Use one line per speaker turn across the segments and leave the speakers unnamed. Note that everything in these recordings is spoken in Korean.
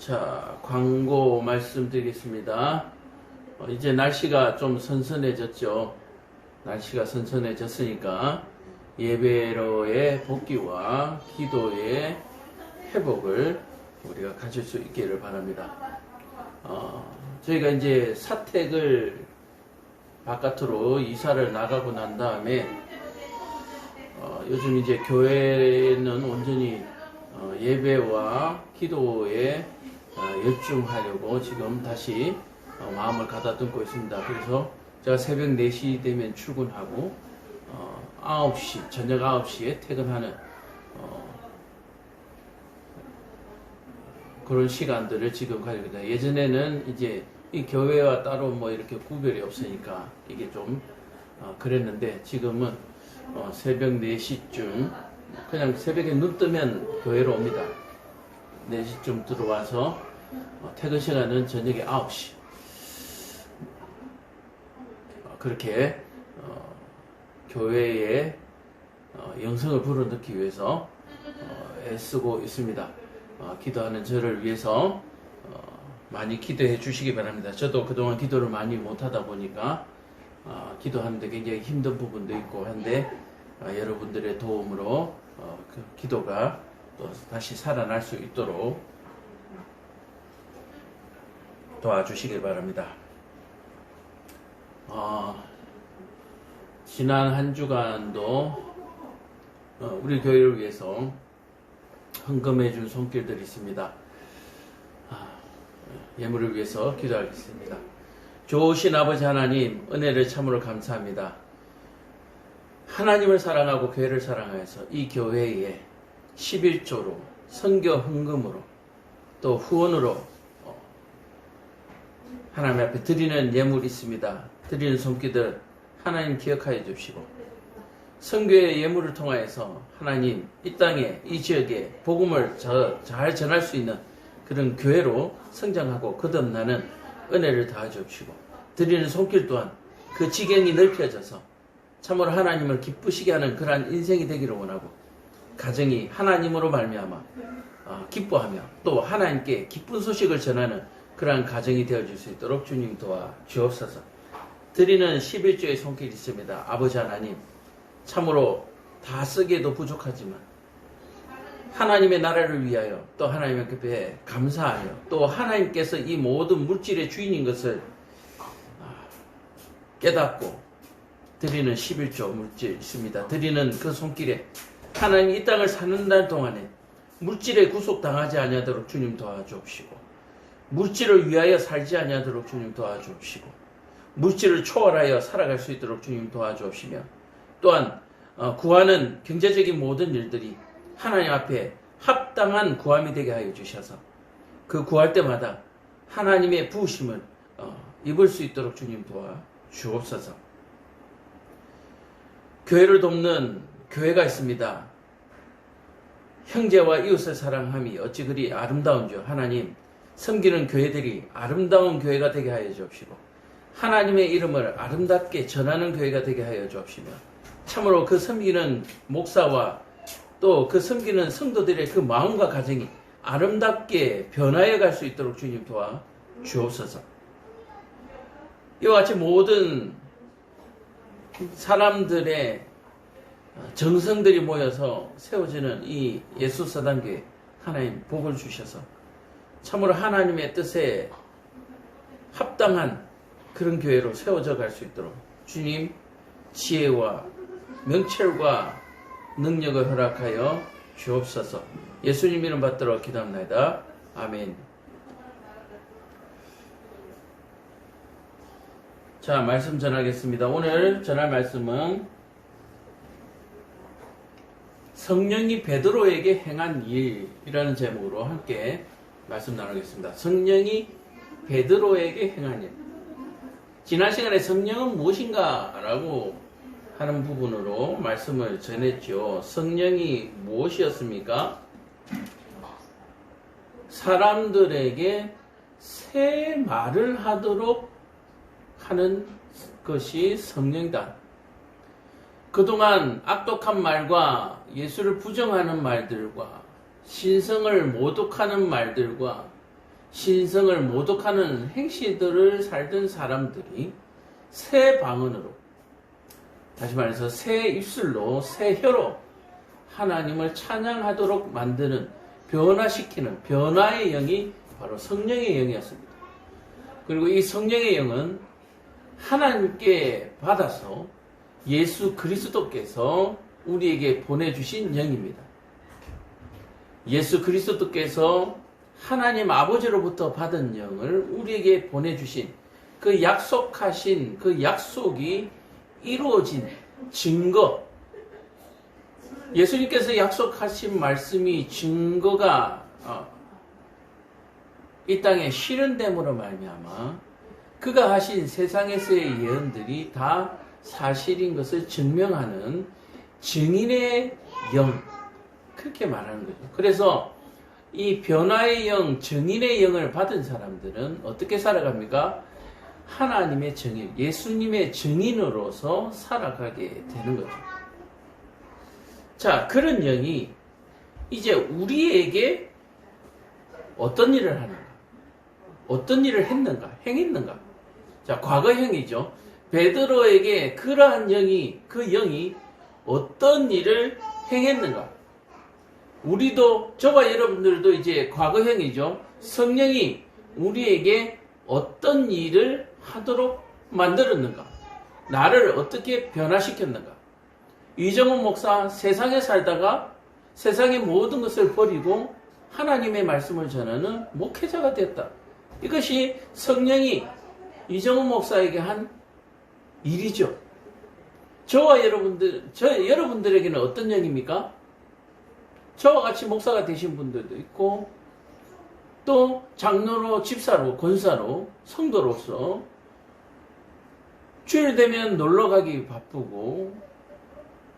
자, 광고 말씀드리겠습니다. 이제 날씨가 좀 선선해졌죠. 날씨가 선선해졌으니까 예배로의 복귀와 기도의 회복을 우리가 가질 수 있기를 바랍니다. 저희가 이제 사택을 바깥으로 이사를 나가고 난 다음에 요즘 이제 교회는 온전히 예배와 기도에 열중하려고 지금 다시 마음을 가다듬고 있습니다. 그래서 제가 새벽 4시 되면 출근하고 9시, 저녁 9시에 퇴근하는 그런 시간들을 지금 가지고 있다. 예전에는 이제 이 교회와 따로 뭐 이렇게 구별이 없으니까 이게 좀 그랬는데 지금은 새벽 4시쯤 그냥 새벽에 눈 뜨면 교회로 옵니다. 4시쯤 들어와서 퇴근 시간은 저녁에 9시 그렇게 교회의 영성을 불어넣기 위해서 애쓰고 있습니다. 기도하는 저를 위해서 많이 기도해 주시기 바랍니다. 저도 그동안 기도를 많이 못하다 보니까 기도하는데 굉장히 힘든 부분도 있고 한데 여러분들의 도움으로 그 기도가 또 다시 살아날 수 있도록 도와주시길 바랍니다. 지난 한 주간도 우리 교회를 위해서 헌금해 준 손길들이 있습니다. 예물을 위해서 기도하겠습니다. 좋으신 아버지 하나님, 은혜를 참으로 감사합니다. 하나님을 사랑하고 교회를 사랑하여서 이 교회에 11조로 선교 헌금으로 또 후원으로 하나님 앞에 드리는 예물이 있습니다. 드리는 손길들 하나님 기억하여 주시고 선교의 예물을 통하여서 하나님 이 땅에 이 지역에 복음을 잘 전할 수 있는 그런 교회로 성장하고 거듭나는 은혜를 다해 주시고 드리는 손길 또한 그 지경이 넓혀져서 참으로 하나님을 기쁘시게 하는 그러한 인생이 되기를 원하고 가정이 하나님으로 말미암아 기뻐하며 또 하나님께 기쁜 소식을 전하는 그러한 가정이 되어줄 수 있도록 주님 도와 주옵소서. 드리는 11조의 손길이 있습니다. 아버지 하나님 참으로 다 쓰기에도 부족하지만 하나님의 나라를 위하여 또 하나님 앞에 감사하여 또 하나님께서 이 모든 물질의 주인인 것을 깨닫고 드리는 11조 물질 있습니다. 드리는 그 손길에 하나님 이 땅을 사는 날 동안에 물질에 구속당하지 아니하도록 주님 도와주옵시고 물질을 위하여 살지 아니하도록 주님 도와주옵시고 물질을 초월하여 살아갈 수 있도록 주님 도와주옵시며 또한 구하는 경제적인 모든 일들이 하나님 앞에 합당한 구함이 되게 하여 주셔서 그 구할 때마다 하나님의 부으심을 입을 수 있도록 주님 도와주옵소서. 교회를 돕는 교회가 있습니다. 형제와 이웃을 사랑함이 어찌 그리 아름다운 줄 하나님 섬기는 교회들이 아름다운 교회가 되게 하여 주옵시고 하나님의 이름을 아름답게 전하는 교회가 되게 하여 주옵시며 참으로 그 섬기는 목사와 또 그 섬기는 성도들의 그 마음과 가정이 아름답게 변화해 갈 수 있도록 주님 도와 주옵소서. 이와 같이 모든 사람들의 정성들이 모여서 세워지는 이 예수사단교회 하나님 복을 주셔서 참으로 하나님의 뜻에 합당한 그런 교회로 세워져 갈 수 있도록 주님 지혜와 명철과 능력을 허락하여 주옵소서. 예수님 이름 받들어 기도합니다. 아멘. 자, 말씀 전하겠습니다. 오늘 전할 말씀은 성령이 베드로에게 행한 일이라는 제목으로 함께 말씀 나누겠습니다. 성령이 베드로에게 행한 일. 지난 시간에 성령은 무엇인가 라고 하는 부분으로 말씀을 전했죠. 성령이 무엇이었습니까? 사람들에게 새 말을 하도록 하는 것이 성령이다. 그동안 악독한 말과 예수를 부정하는 말들과 신성을 모독하는 말들과 신성을 모독하는 행실들을 살던 사람들이 새 방언으로, 다시 말해서 새 입술로, 새 혀로 하나님을 찬양하도록 만드는, 변화시키는 변화의 영이 바로 성령의 영이었습니다. 그리고 이 성령의 영은 하나님께 받아서 예수 그리스도께서 우리에게 보내주신 영입니다. 예수 그리스도께서 하나님 아버지로부터 받은 영을 우리에게 보내주신 그 약속하신 그 약속이 이루어진 증거, 예수님께서 약속하신 말씀이 증거가 이 땅에 실현됨으로 말미암아 그가 하신 세상에서의 예언들이 다 사실인 것을 증명하는 증인의 영, 그렇게 말하는 거죠. 그래서 이 변화의 영, 증인의 영을 받은 사람들은 어떻게 살아갑니까? 하나님의 증인, 예수님의 증인으로서 살아가게 되는 거죠. 자, 그런 영이 이제 우리에게 어떤 일을 하는가? 어떤 일을 했는가? 행했는가? 자, 과거형이죠. 베드로에게 그러한 영이, 그 영이 어떤 일을 행했는가? 우리도, 저와 여러분들도 이제 과거형이죠. 성령이 우리에게 어떤 일을 하도록 만들었는가? 나를 어떻게 변화시켰는가? 이정훈 목사 세상에 살다가 세상의 모든 것을 버리고 하나님의 말씀을 전하는 목회자가 됐다. 이것이 성령이 이정훈 목사에게 한 일이죠. 저와 여러분들에게는 어떤 영입니까? 저와 같이 목사가 되신 분들도 있고, 또 장로로, 집사로, 권사로, 성도로서 주일 되면 놀러 가기 바쁘고,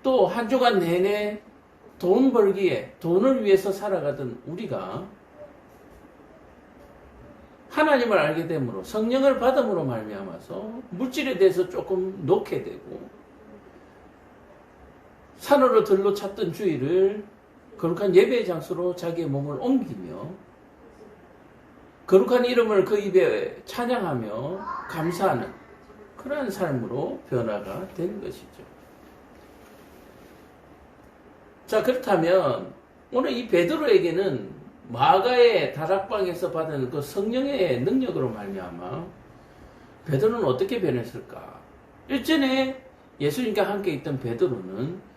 또 한 주간 내내 돈 벌기에, 돈을 위해서 살아가던 우리가 하나님을 알게 됨으로, 성령을 받음으로 말미암아서 물질에 대해서 조금 놓게 되고, 산으로 들러 찾던 주일을 거룩한 예배의 장소로 자기의 몸을 옮기며 거룩한 이름을 그 입에 찬양하며 감사하는 그러한 삶으로 변화가 되는 것이죠. 자, 그렇다면 오늘 이 베드로에게는 마가의 다락방에서 받은 그 성령의 능력으로 말미암아 베드로는 어떻게 변했을까? 일전에 예수님과 함께 있던 베드로는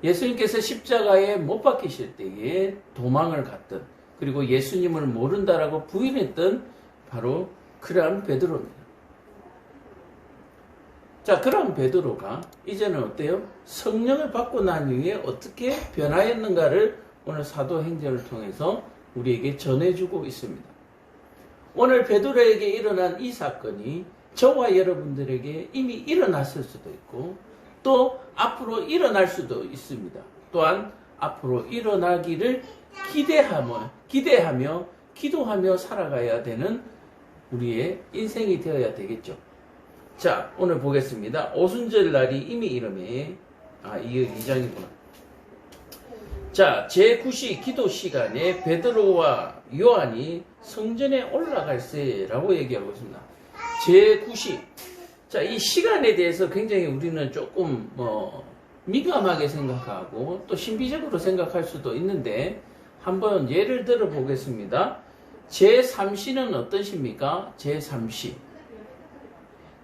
예수님께서 십자가에 못 박히실 때에 도망을 갔던, 그리고 예수님을 모른다라고 부인했던 바로 그러한 베드로입니다. 자, 그런 베드로가 이제는 어때요? 성령을 받고 난 이후에 어떻게 변화했는가를 오늘 사도행전을 통해서 우리에게 전해주고 있습니다. 오늘 베드로에게 일어난 이 사건이 저와 여러분들에게 이미 일어났을 수도 있고, 또 앞으로 일어날 수도 있습니다. 또한 앞으로 일어나기를 기대하며 기도하며 살아가야 되는 우리의 인생이 되어야 되겠죠. 자, 오늘 보겠습니다. 오순절 날이 이미 이름에, 이게 2장이구나. 자, 제9시 기도 시간에 베드로와 요한이 성전에 올라갈세라고 얘기하고 있습니다. 제9시. 자, 이 시간에 대해서 굉장히 우리는 조금 민감하게 생각하고 또 신비적으로 생각할 수도 있는데, 한번 예를 들어 보겠습니다. 제3시는 어떤 시입니까? 제3시.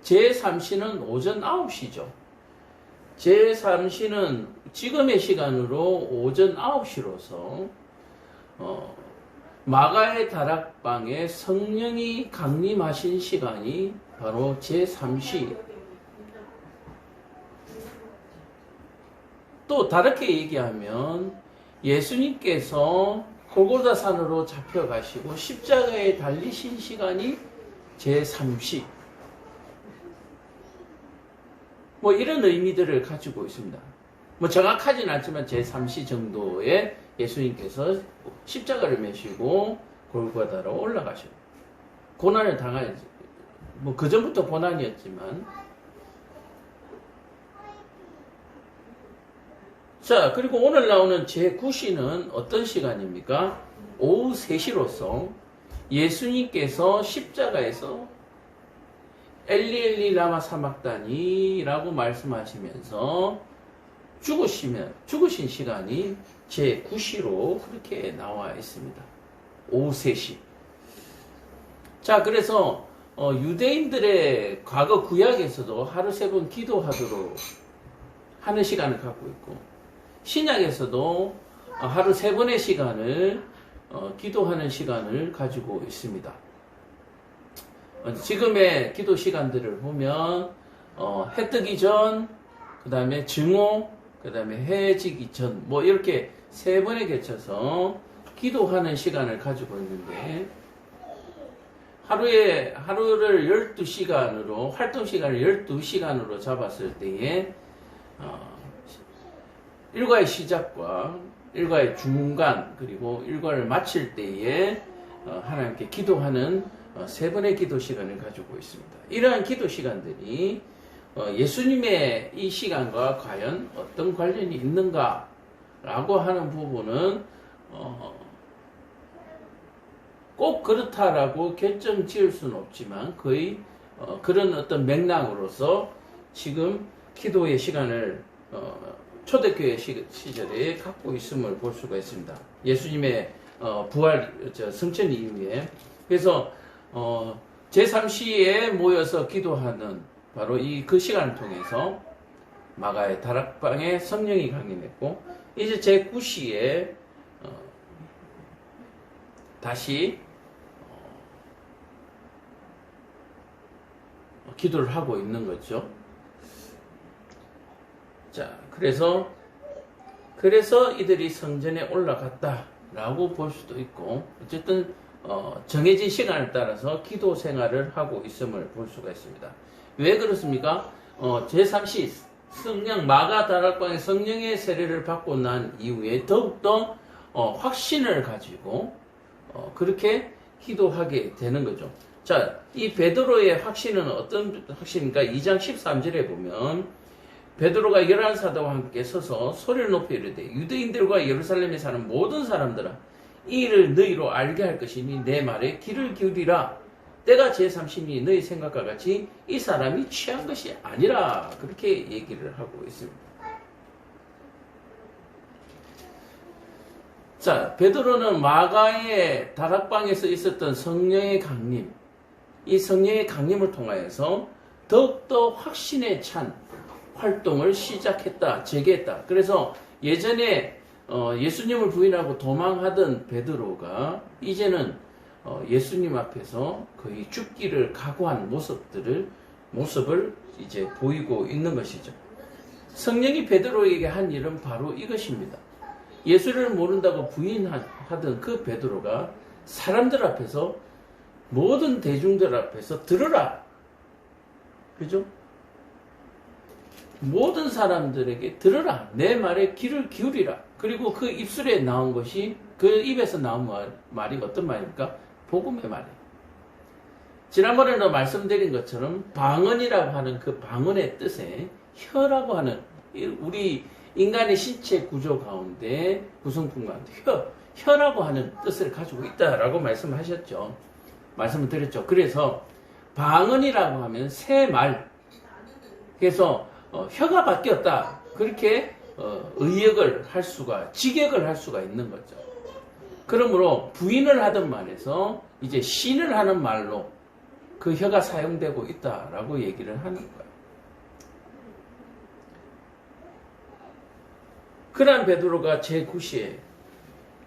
제3시는 오전 9시죠. 제3시는 지금의 시간으로 오전 9시로서 마가의 다락방에 성령이 강림하신 시간이 바로 제3시. 또 다르게 얘기하면 예수님께서 골고다 산으로 잡혀가시고 십자가에 달리신 시간이 제3시. 뭐 이런 의미들을 가지고 있습니다. 뭐 정확하진 않지만 제3시 정도에 예수님께서 십자가를 메시고 골고다로 올라가시고 고난을 당하였지. 뭐 그전부터 고난이었지만. 자, 그리고 오늘 나오는 제9시는 어떤 시간입니까? 오후 3시로서 예수님께서 십자가에서 엘리 엘리 라마 사막다니 라고 말씀하시면서 죽으신 시간이 제9시로 그렇게 나와 있습니다. 오후 3시. 자, 그래서 유대인들의 과거 구약에서도 하루 3번 기도하도록 하는 시간을 갖고 있고, 신약에서도 하루 3번의 시간을 기도하는 시간을 가지고 있습니다. 지금의 기도 시간들을 보면 해 뜨기 전, 그 다음에 증오, 그 다음에 해 지기 전, 뭐 이렇게 3번에 걸쳐서 기도하는 시간을 가지고 있는데, 하루를 12시간으로, 활동 시간을 12시간으로 잡았을 때에 일과의 시작과 일과의 중간, 그리고 일과를 마칠 때에 하나님께 기도하는 3번의 기도 시간을 가지고 있습니다. 이러한 기도 시간들이 예수님의 이 시간과 과연 어떤 관련이 있는가 라고 하는 부분은 꼭 그렇다라고 결정 지을 수는 없지만 거의 그런 어떤 맥락으로서 지금 기도의 시간을 초대교회 시절에 갖고 있음을 볼 수가 있습니다. 예수님의 부활, 승천 이후에. 그래서 제3시에 모여서 기도하는 바로 그 시간을 통해서 마가의 다락방에 성령이 강림했고, 이제 제9시에 다시 기도를 하고 있는 거죠. 자, 그래서 이들이 성전에 올라갔다라고 볼 수도 있고, 어쨌든 정해진 시간을 따라서 기도 생활을 하고 있음을 볼 수가 있습니다. 왜 그렇습니까? 제3시 성령 마가 다락방의 성령의 세례를 받고 난 이후에 더욱더 확신을 가지고 그렇게 기도하게 되는 거죠. 자, 이 베드로의 확신은 어떤 확신입니까? 2장 13절에 보면 베드로가 11사도와 함께 서서 소리를 높여 이르되 유대인들과 예루살렘에 사는 모든 사람들아, 이 일을 너희로 알게 할 것이니 내 말에 귀를 기울이라. 때가 제3시니 너희 생각과 같이 이 사람이 취한 것이 아니라. 그렇게 얘기를 하고 있습니다. 자, 베드로는 마가의 다락방에서 있었던 성령의 강림, 이 성령의 강림을 통하여서 더욱더 확신에 찬 활동을 시작했다, 재개했다. 그래서 예전에 예수님을 부인하고 도망하던 베드로가 이제는 예수님 앞에서 거의 죽기를 각오한 모습을 이제 보이고 있는 것이죠. 성령이 베드로에게 한 일은 바로 이것입니다. 예수를 모른다고 부인하던 그 베드로가 사람들 앞에서, 모든 대중들 앞에서 들으라. 그죠? 모든 사람들에게 들으라. 내 말에 귀를 기울이라. 그리고 그 입술에 나온 것이, 그 입에서 나온 말이 어떤 말입니까? 복음의 말이에요. 지난번에도 말씀드린 것처럼 방언이라고 하는 그 방언의 뜻에 혀라고 하는, 우리 인간의 신체 구조 가운데 구성품 가운데 혀라고 하는 뜻을 가지고 있다라고 말씀하셨죠. 말씀을 드렸죠. 그래서 방언이라고 하면 새 말. 그래서 혀가 바뀌었다. 그렇게 의역을 할 수가, 직역을 할 수가 있는 거죠. 그러므로 부인을 하던 말에서 이제 신을 하는 말로 그 혀가 사용되고 있다라고 얘기를 하는 거예요. 그런 베드로가 제9시에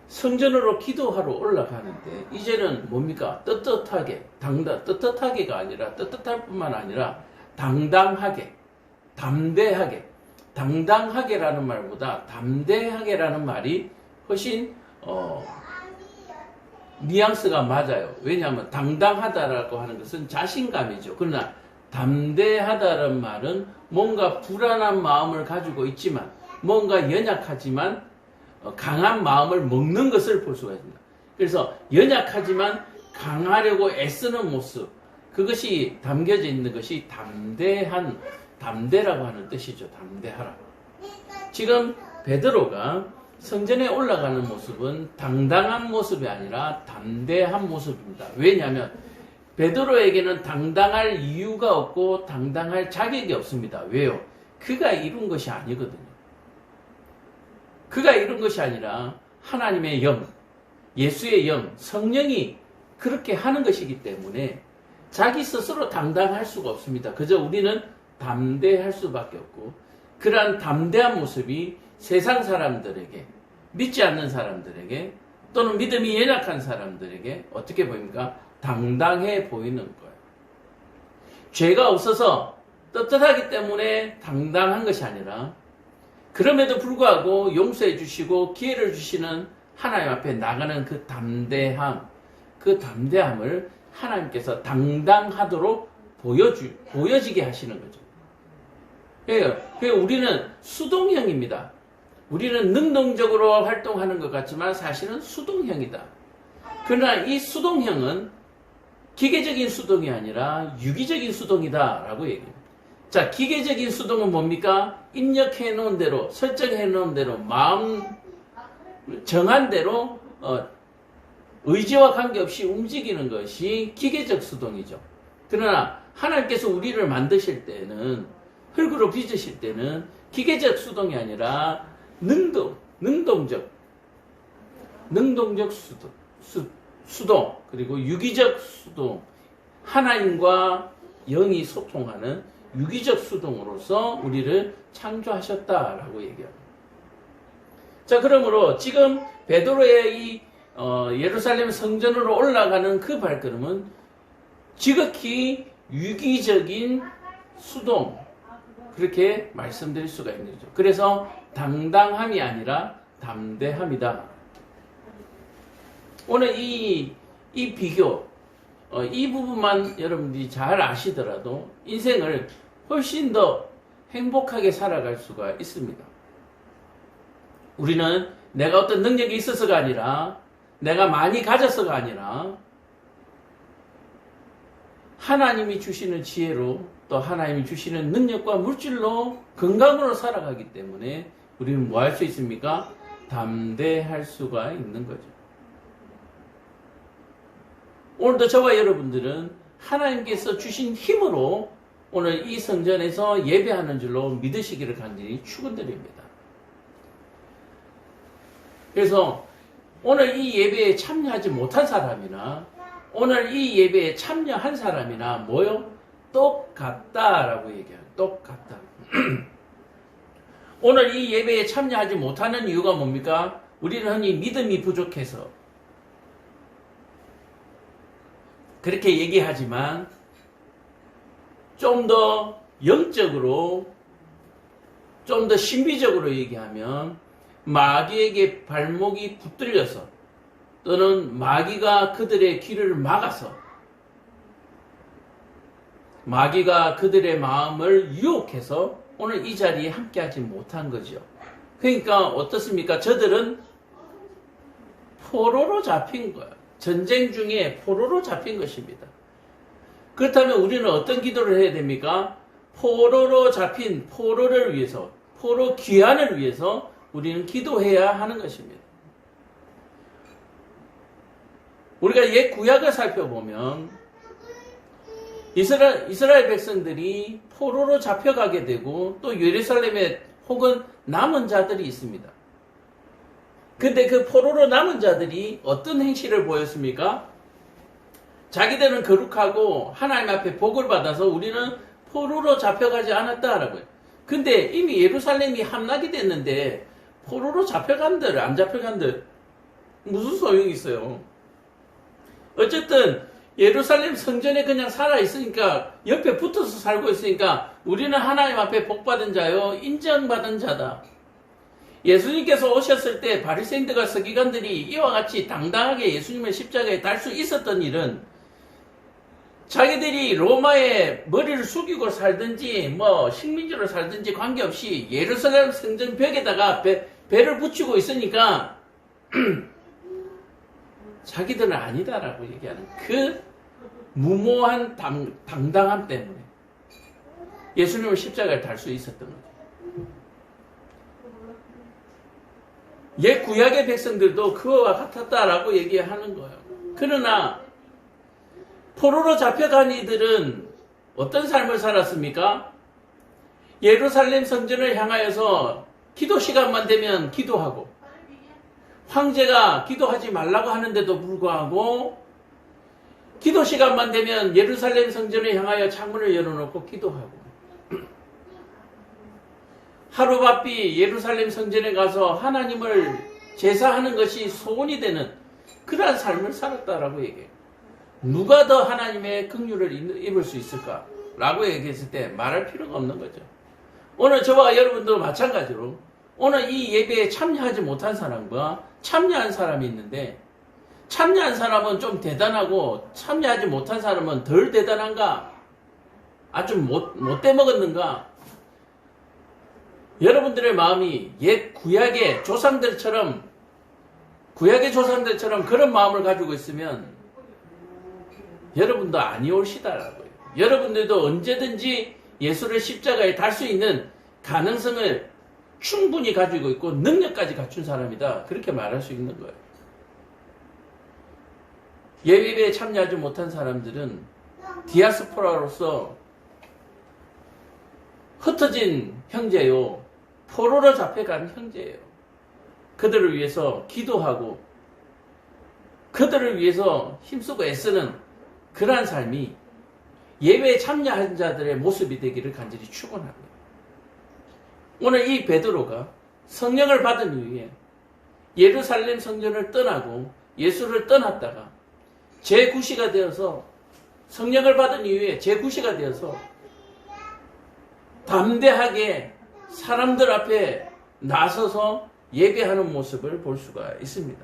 성전으로 기도하러 올라가는데 이제는 뭡니까? 떳떳하게가 아니라 떳떳할 뿐만 아니라 당당하게, 담대하게, 당당하게라는 말보다 담대하게라는 말이 훨씬 뉘앙스가 맞아요. 왜냐하면 당당하다라고 하는 것은 자신감이죠. 그러나 담대하다는 말은 뭔가 불안한 마음을 가지고 있지만, 뭔가 연약하지만 강한 마음을 먹는 것을 볼 수가 있습니다. 그래서 연약하지만 강하려고 애쓰는 모습, 그것이 담겨져 있는 것이 담대라고 하는 뜻이죠. 담대하라. 지금 베드로가 성전에 올라가는 모습은 당당한 모습이 아니라 담대한 모습입니다. 왜냐하면 베드로에게는 당당할 이유가 없고 당당할 자격이 없습니다. 왜요? 그가 이룬 것이 아니거든요. 그가 이룬 것이 아니라 하나님의 영, 예수의 영, 성령이 그렇게 하는 것이기 때문에 자기 스스로 당당할 수가 없습니다. 그저 우리는 담대할 수밖에 없고, 그러한 담대한 모습이 세상 사람들에게, 믿지 않는 사람들에게, 또는 믿음이 연약한 사람들에게 어떻게 보입니까? 당당해 보이는 거예요. 죄가 없어서 떳떳하기 때문에 당당한 것이 아니라, 그럼에도 불구하고 용서해 주시고 기회를 주시는 하나님 앞에 나가는 그 담대함, 그 담대함을 하나님께서 당당하도록 보여지게 하시는 거죠. 그러니까 우리는 수동형입니다. 우리는 능동적으로 활동하는 것 같지만 사실은 수동형이다. 그러나 이 수동형은 기계적인 수동이 아니라 유기적인 수동이다 라고 얘기해요. 자, 기계적인 수동은 뭡니까? 입력해 놓은 대로, 설정해 놓은 대로, 마음 정한 대로 의지와 관계없이 움직이는 것이 기계적 수동이죠. 그러나 하나님께서 우리를 만드실 때는, 흙으로 빚으실 때는 기계적 수동이 아니라 능동적 수동, 그리고 유기적 수동, 하나님과 영이 소통하는 유기적 수동으로서 우리를 창조하셨다라고 얘기합니다. 자, 그러므로 지금 베드로의 이 예루살렘 성전으로 올라가는 그 발걸음은 지극히 유기적인 수동, 그렇게 말씀드릴 수가 있는 거죠. 그래서 당당함이 아니라 담대함이다. 오늘 이 비교, 이 부분만 여러분들이 잘 아시더라도 인생을 훨씬 더 행복하게 살아갈 수가 있습니다. 우리는 내가 어떤 능력이 있어서가 아니라, 내가 많이 가져서가 아니라, 하나님이 주시는 지혜로, 또 하나님이 주시는 능력과 물질로 건강으로 살아가기 때문에 우리는 뭐 할 수 있습니까? 담대할 수가 있는 거죠. 오늘도 저와 여러분들은 하나님께서 주신 힘으로 오늘 이 성전에서 예배하는 줄로 믿으시기를 간절히 축원드립니다. 그래서 오늘 이 예배에 참여하지 못한 사람이나 오늘 이 예배에 참여한 사람이나 뭐요? 똑같다라고 얘기해요. 똑같다. 오늘 이 예배에 참여하지 못하는 이유가 뭡니까? 우리는 흔히 믿음이 부족해서 그렇게 얘기하지만 좀 더 영적으로, 좀 더 신비적으로 얘기하면 마귀에게 발목이 붙들려서, 또는 마귀가 그들의 길을 막아서, 마귀가 그들의 마음을 유혹해서 오늘 이 자리에 함께하지 못한 거죠. 그러니까 어떻습니까? 저들은 포로로 잡힌 거예요. 전쟁 중에 포로로 잡힌 것입니다. 그렇다면 우리는 어떤 기도를 해야 됩니까? 포로로 잡힌 포로를 위해서, 포로 귀환을 위해서 우리는 기도해야 하는 것입니다. 우리가 옛 구약을 살펴보면 이스라엘 백성들이 포로로 잡혀가게 되고 또 예루살렘에 혹은 남은 자들이 있습니다. 근데 그 포로로 남은 자들이 어떤 행실을 보였습니까? 자기들은 거룩하고 하나님 앞에 복을 받아서 우리는 포로로 잡혀가지 않았다라고요. 근데 이미 예루살렘이 함락이 됐는데 포로로 잡혀간들 안 잡혀간들 무슨 소용이 있어요? 어쨌든 예루살렘 성전에 그냥 살아있으니까, 옆에 붙어서 살고 있으니까 우리는 하나님 앞에 복받은 자요, 인정받은 자다. 예수님께서 오셨을 때 바리새인들과 서기관들이 이와 같이 당당하게 예수님을 십자가에 달 수 있었던 일은, 자기들이 로마에 머리를 숙이고 살든지 뭐 식민지로 살든지 관계없이 예루살렘 성전 벽에다가 배를 붙이고 있으니까 자기들은 아니다라고 얘기하는 그 무모한 당당함 때문에 예수님을 십자가에 달 수 있었던 거죠. 옛 구약의 백성들도 그와 같았다라고 얘기하는 거예요. 그러나 포로로 잡혀간 이들은 어떤 삶을 살았습니까? 예루살렘 성전을 향하여서 기도 시간만 되면 기도하고, 황제가 기도하지 말라고 하는데도 불구하고 기도 시간만 되면 예루살렘 성전을 향하여 창문을 열어놓고 기도하고, 하루바삐 예루살렘 성전에 가서 하나님을 제사하는 것이 소원이 되는 그러한 삶을 살았다라고 얘기해요. 누가 더 하나님의 긍휼을 입을 수 있을까? 라고 얘기했을 때 말할 필요가 없는 거죠. 오늘 저와 여러분도 마찬가지로 오늘 이 예배에 참여하지 못한 사람과 참여한 사람이 있는데, 참여한 사람은 좀 대단하고 참여하지 못한 사람은 덜 대단한가? 아주 못돼 먹었는가? 여러분들의 마음이 옛 구약의 조상들처럼 그런 마음을 가지고 있으면 여러분도 아니 올시다라고요. 여러분들도 언제든지 예수를 십자가에 달 수 있는 가능성을 충분히 가지고 있고 능력까지 갖춘 사람이다. 그렇게 말할 수 있는 거예요. 예배에 참여하지 못한 사람들은 디아스포라로서 흩어진 형제요, 포로로 잡혀간 형제예요. 그들을 위해서 기도하고 그들을 위해서 힘쓰고 애쓰는 그러한 삶이 예배에 참여한 자들의 모습이 되기를 간절히 축원합니다. 오늘 이 베드로가 성령을 받은 이후에 예루살렘 성전을 떠나고 예수를 떠났다가 제9시가 되어서, 성령을 받은 이후에 제9시가 되어서 담대하게 사람들 앞에 나서서 예배하는 모습을 볼 수가 있습니다.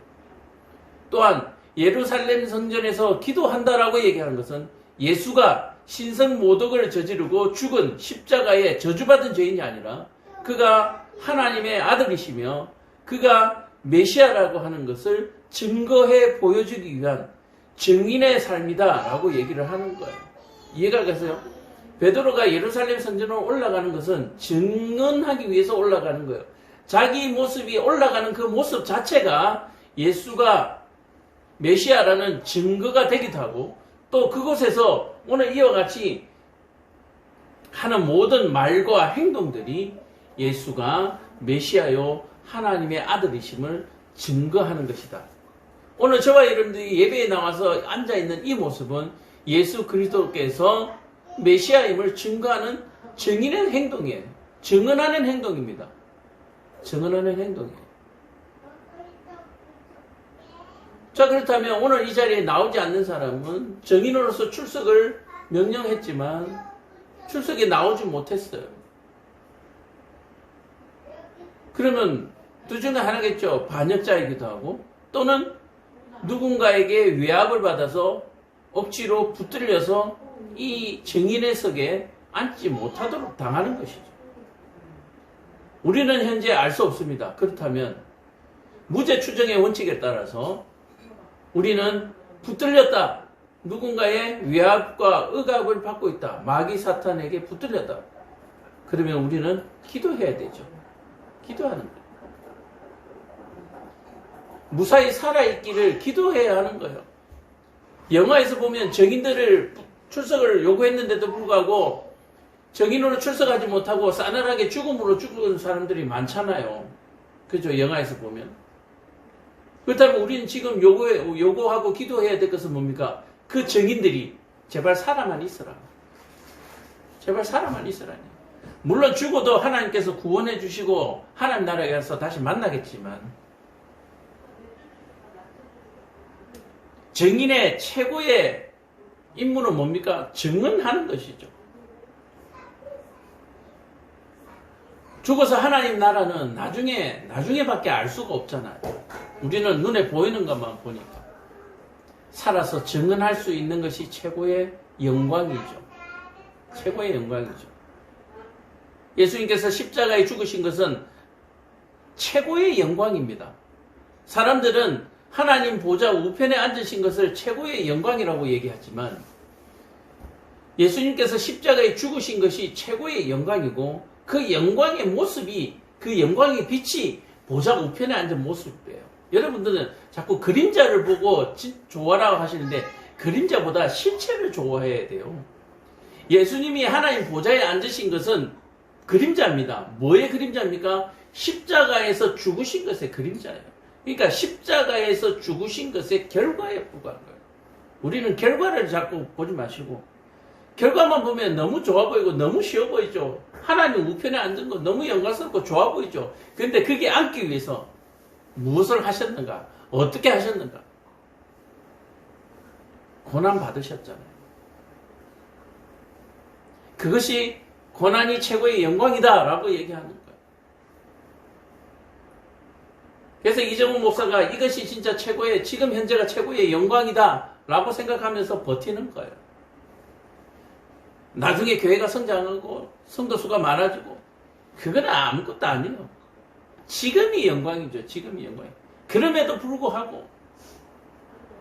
또한 예루살렘 성전에서 기도한다라고 얘기하는 것은 예수가 신성모독을 저지르고 죽은 십자가에 저주받은 죄인이 아니라 그가 하나님의 아들이시며 그가 메시아라고 하는 것을 증거해 보여주기 위한 증인의 삶이다라고 얘기를 하는 거예요. 이해가 가세요? 베드로가 예루살렘 성전으로 올라가는 것은 증언하기 위해서 올라가는 거예요. 자기 모습이 올라가는 그 모습 자체가 예수가 메시아라는 증거가 되기도 하고, 또 그곳에서 오늘 이와 같이 하는 모든 말과 행동들이 예수가 메시아요 하나님의 아들이심을 증거하는 것이다. 오늘 저와 여러분들이 예배에 나와서 앉아있는 이 모습은 예수 그리스도께서 메시아임을 증거하는 증인의 행동이에요. 증언하는 행동입니다. 증언하는 행동이에요. 자, 그렇다면 오늘 이 자리에 나오지 않는 사람은 증인으로서 출석을 명령했지만 출석에 나오지 못했어요. 그러면 둘 중에 하나겠죠. 반역자이기도 하고, 또는 누군가에게 외압을 받아서 억지로 붙들려서 이 증인의 석에 앉지 못하도록 당하는 것이죠. 우리는 현재 알 수 없습니다. 그렇다면 무죄 추정의 원칙에 따라서 우리는 붙들렸다, 누군가의 외압과 억압을 받고 있다, 마귀 사탄에게 붙들렸다, 그러면 우리는 기도해야 되죠. 기도하는 거예요. 무사히 살아있기를 기도해야 하는 거예요. 영화에서 보면 정인들을 출석을 요구했는데도 불구하고 정인으로 출석하지 못하고 싸늘하게 죽음으로 죽은 사람들이 많잖아요. 그죠? 영화에서 보면. 그렇다면 우리는 지금 요구하고 기도해야 될 것은 뭡니까? 그 정인들이 제발 살아만 있어라. 제발 살아만 있어라니. 물론 죽어도 하나님께서 구원해 주시고 하나님 나라에 가서 다시 만나겠지만, 정인의 최고의 임무는 뭡니까? 증언하는 것이죠. 죽어서 하나님 나라는 나중에밖에 알 수가 없잖아요. 우리는 눈에 보이는 것만 보니까. 살아서 증언할 수 있는 것이 최고의 영광이죠. 최고의 영광이죠. 예수님께서 십자가에 죽으신 것은 최고의 영광입니다. 사람들은 하나님 보좌 우편에 앉으신 것을 최고의 영광이라고 얘기하지만, 예수님께서 십자가에 죽으신 것이 최고의 영광이고, 그 영광의 모습이, 그 영광의 빛이 보좌 우편에 앉은 모습이에요. 여러분들은 자꾸 그림자를 보고 좋아라고 하시는데 그림자보다 실체를 좋아해야 돼요. 예수님이 하나님 보좌에 앉으신 것은 그림자입니다. 뭐의 그림자입니까? 십자가에서 죽으신 것의 그림자예요. 그러니까 십자가에서 죽으신 것의 결과에 불과한 거예요. 우리는 결과를 자꾸 보지 마시고 결과만 보면 너무 좋아 보이고 너무 쉬워 보이죠. 하나님 우편에 앉은 거 너무 영광스럽고 좋아 보이죠. 그런데 그게 앉기 위해서 무엇을 하셨는가? 어떻게 하셨는가? 고난 받으셨잖아요. 그것이 고난이 최고의 영광이다 라고 얘기하는 거예요. 그래서 이정훈 목사가 이것이 진짜 최고의, 지금 현재가 최고의 영광이다 라고 생각하면서 버티는 거예요. 나중에 교회가 성장하고 성도 수가 많아지고 그건 아무것도 아니에요. 지금이 영광이죠. 지금이 영광이에요. 그럼에도 불구하고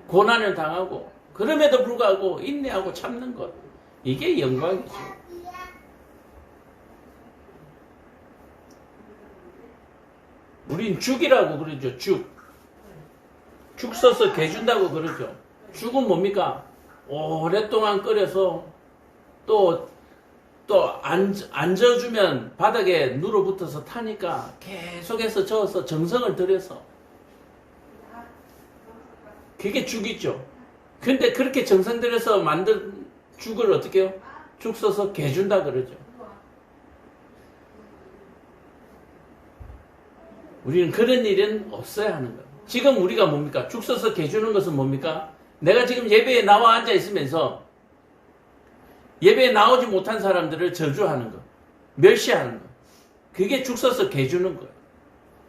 고난을 당하고 그럼에도 불구하고 인내하고 참는 것, 이게 영광이죠. 우린 죽이라고 그러죠. 죽 써서 개준다고 그러죠. 죽은 뭡니까? 오랫동안 끓여서 또 앉아주면 바닥에 눌어붙어서 타니까 계속해서 저어서 정성을 들여서 그게 죽이죠. 근데 그렇게 정성 들여서 만든 죽을 어떻게 해요? 죽 써서 개준다 그러죠. 우리는 그런 일은 없어야 하는 거예요. 지금 우리가 뭡니까? 죽 써서 개주는 것은 뭡니까? 내가 지금 예배에 나와 앉아 있으면서 예배에 나오지 못한 사람들을 저주하는 것, 멸시하는 것, 그게 죽 써서 개주는 거예요.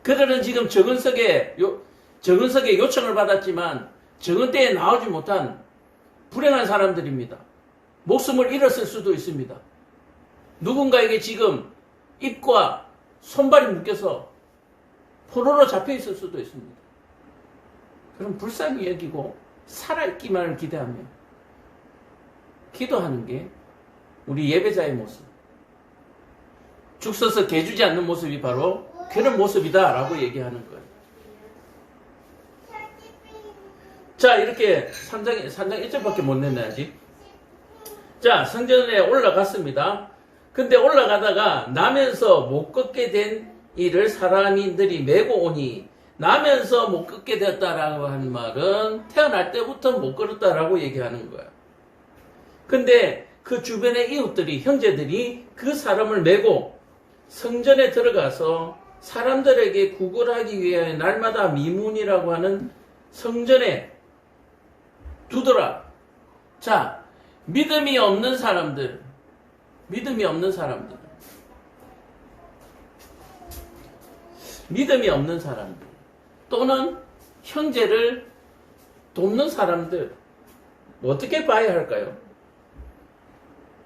그들은 지금 정은석의 요청을 받았지만 정은 때에 나오지 못한 불행한 사람들입니다. 목숨을 잃었을 수도 있습니다. 누군가에게 지금 입과 손발이 묶여서 포로로 잡혀 있을 수도 있습니다. 그럼 불쌍히 여기고 살아있기만을 기대하며 기도하는 게 우리 예배자의 모습. 죽 서서 개주지 않는 모습이 바로 그런 모습이다라고 얘기하는 거예요. 자, 이렇게 3장 1절밖에 못 냈네, 아직. 자, 성전에 올라갔습니다. 근데 올라가다가 나면서 못 걷게 된 이를 사람들이 메고 오니, 나면서 못 걷게 되었다라고 하는 말은 태어날 때부터 못 걸었다라고 얘기하는 거예요. 근데 그 주변의 이웃들이, 형제들이 그 사람을 메고 성전에 들어가서 사람들에게 구걸하기 위해 날마다 미문이라고 하는 성전에 두더라. 자, 믿음이 없는 사람들 또는 형제를 돕는 사람들, 어떻게 봐야 할까요?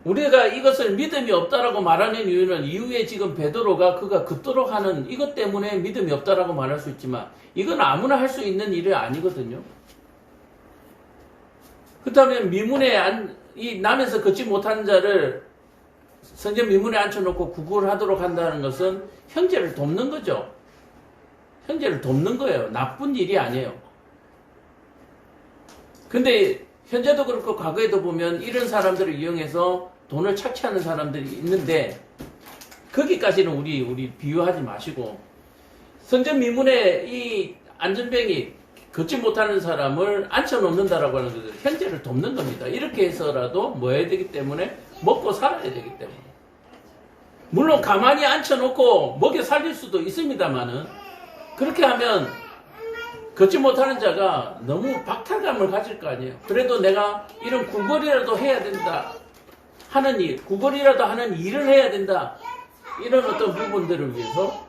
우리가 이것을 믿음이 없다라고 말하는 이유는 이후에 지금 베드로가 그가 긋도록 하는 이것 때문에 믿음이 없다라고 말할 수 있지만 이건 아무나 할 수 있는 일이 아니거든요. 그렇다면 이 남에서 걷지 못하는 자를 성전 미문에 앉혀놓고 구걸하도록 한다는 것은 형제를 돕는 거죠. 형제를 돕는 거예요. 나쁜 일이 아니에요. 근데 현재도 그렇고 과거에도 보면 이런 사람들을 이용해서 돈을 착취하는 사람들이 있는데 거기까지는 우리 비유하지 마시고 성전 미문에 이 안전병이 걷지 못하는 사람을 앉혀놓는다라고 하는 것은 형제를 돕는 겁니다. 이렇게 해서라도 뭐 해야 되기 때문에 먹고 살아야 되기 때문에. 물론 가만히 앉혀놓고 먹여 살릴 수도 있습니다만은 그렇게 하면 걷지 못하는 자가 너무 박탈감을 가질 거 아니에요. 그래도 내가 이런 구걸이라도 해야 된다 하는 일, 구걸이라도 하는 일을 해야 된다, 이런 어떤 부분들을 위해서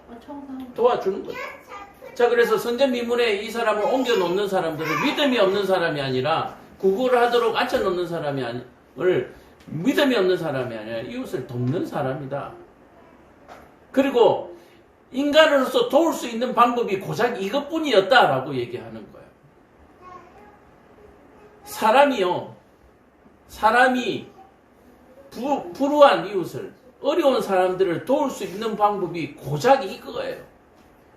도와주는 거죠. 자, 그래서 성전 미문에 이 사람을 옮겨 놓는 사람들은 믿음이 없는 사람이 아니라 구걸을 하도록 앉혀 놓는 사람이 믿음이 없는 사람이 아니라 이웃을 돕는 사람이다. 그리고 인간으로서 도울 수 있는 방법이 고작 이것뿐이었다라고 얘기하는 거예요. 사람이 불우한 이웃을, 어려운 사람들을 도울 수 있는 방법이 고작 이거예요.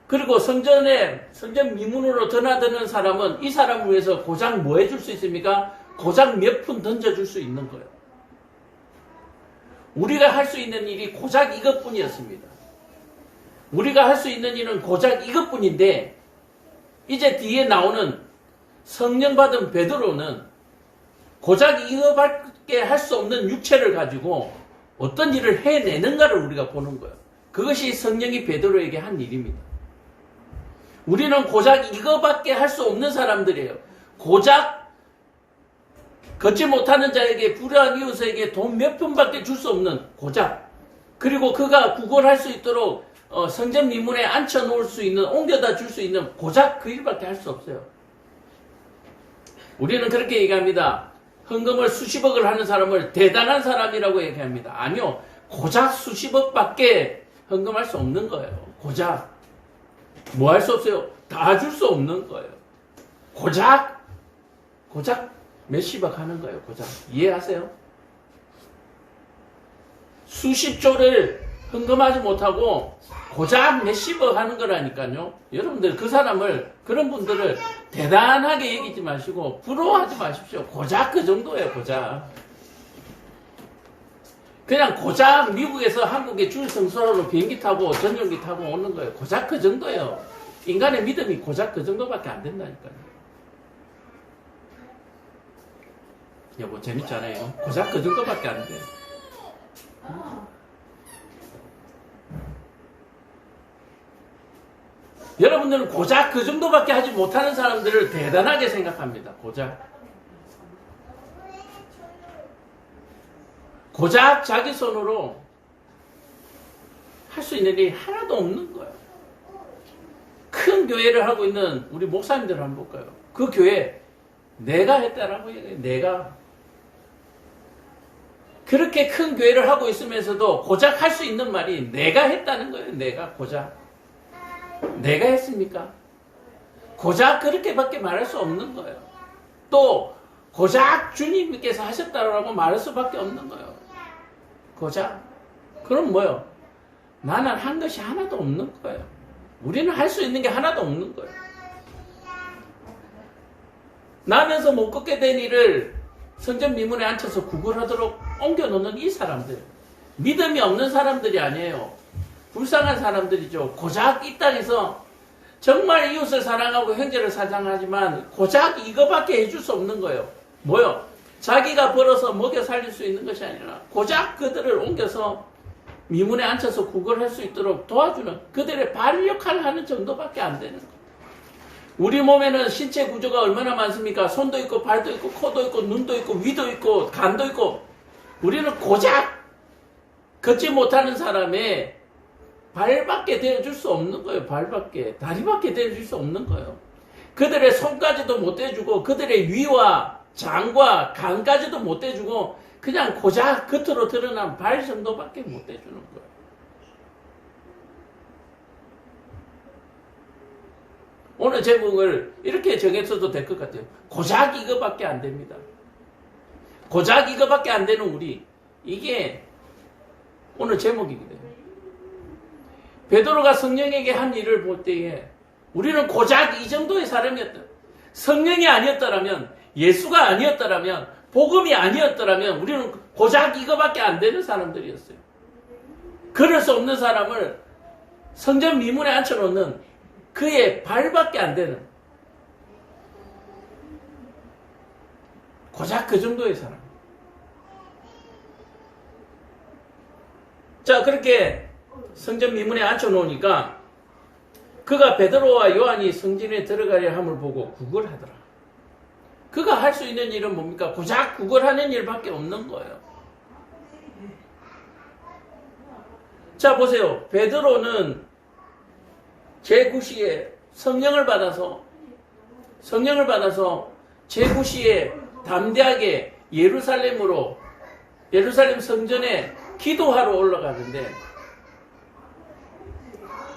그리고 성전 미문으로 드나드는 사람은 이 사람을 위해서 고작 뭐 해줄 수 있습니까? 고작 몇 푼 던져줄 수 있는 거예요. 우리가 할 수 있는 일이 고작 이것뿐이었습니다. 우리가 할 수 있는 일은 고작 이것뿐인데 이제 뒤에 나오는 성령 받은 베드로는 고작 이거밖에 할 수 없는 육체를 가지고 어떤 일을 해내는가를 우리가 보는 거예요. 그것이 성령이 베드로에게 한 일입니다. 우리는 고작 이거밖에 할 수 없는 사람들이에요. 고작 걷지 못하는 자에게 불의한 이웃에게 돈 몇 푼밖에 줄 수 없는 고작, 그리고 그가 구걸할 수 있도록 성전 미문에 앉혀 놓을 수 있는, 옮겨다 줄 수 있는 고작 그 일밖에 할 수 없어요. 우리는 그렇게 얘기합니다. 헌금을 수십억을 하는 사람을 대단한 사람이라고 얘기합니다. 아니요, 고작 수십억밖에 헌금할 수 없는 거예요. 고작 뭐 할 수 없어요. 다 줄 수 없는 거예요. 고작 몇십억 하는 거예요. 고작. 이해하세요? 수십조를 헌금하지 못하고 고작 몇십억 하는 거라니까요. 여러분들 그런 분들을 대단하게 여기지 마시고 부러워하지 마십시오. 고작 그 정도예요. 고작. 그냥 고작 미국에서 한국에 줄 성수하러 비행기 타고 전용기 타고 오는 거예요. 고작 그 정도예요. 인간의 믿음이 고작 그 정도밖에 안 된다니까요. 여보 재밌잖아요. 고작 그 정도밖에 안 돼. 여러분들은 고작 그 정도밖에 하지 못하는 사람들을 대단하게 생각합니다. 고작 자기 손으로 할 수 있는 일이 하나도 없는 거예요. 큰 교회를 하고 있는 우리 목사님들을 한번 볼까요? 그 교회 내가 했다라고 얘기해요. 내가. 그렇게 큰 교회를 하고 있으면서도 고작 할 수 있는 말이 내가 했다는 거예요. 내가 고작. 내가 했습니까? 고작 그렇게밖에 말할 수 없는 거예요. 또 고작 주님께서 하셨다라고 말할 수밖에 없는 거예요. 고작. 그럼 뭐요? 나는 한 것이 하나도 없는 거예요. 우리는 할 수 있는 게 하나도 없는 거예요. 나면서 못 걷게 된 일을 성전 미문에 앉혀서 구걸하도록 옮겨놓는 이 사람들, 믿음이 없는 사람들이 아니에요. 불쌍한 사람들이죠. 고작 이 땅에서 정말 이웃을 사랑하고 형제를 사랑하지만 고작 이거밖에 해줄 수 없는 거예요. 뭐요? 자기가 벌어서 먹여 살릴 수 있는 것이 아니라 고작 그들을 옮겨서 미문에 앉혀서 구걸할 수 있도록 도와주는, 그들의 발 역할을 하는 정도밖에 안 되는 거예요. 우리 몸에는 신체 구조가 얼마나 많습니까? 손도 있고 발도 있고 코도 있고 눈도 있고 위도 있고 간도 있고, 우리는 고작 걷지 못하는 사람의 발밖에 대어줄 수 없는 거예요. 발밖에. 다리밖에 대어줄 수 없는 거예요. 그들의 손까지도 못 대주고 그들의 위와 장과 간까지도 못 대주고 그냥 고작 겉으로 드러난 발 정도밖에 못 대주는 거예요. 오늘 제목을 이렇게 정했어도 될 것 같아요. 고작 이거밖에 안 됩니다. 고작 이거밖에 안 되는 우리. 이게 오늘 제목이거든요. 베드로가 성령에게 한 일을 볼 때에 우리는 고작 이 정도의 사람이었다. 성령이 아니었더라면, 예수가 아니었더라면, 복음이 아니었더라면 우리는 고작 이거밖에 안 되는 사람들이었어요. 그럴 수 없는 사람을 성전 미문에 앉혀놓는 그의 발밖에 안 되는 고작 그 정도의 사람. 자, 그렇게 성전 미문에 앉혀놓으니까 그가 베드로와 요한이 성전에 들어가려 함을 보고 구걸하더라. 그가 할 수 있는 일은 뭡니까? 고작 구걸하는 일밖에 없는 거예요. 자, 보세요. 베드로는 제9시에 성령을 받아서 제9시에 담대하게 예루살렘 성전에 기도하러 올라가는데,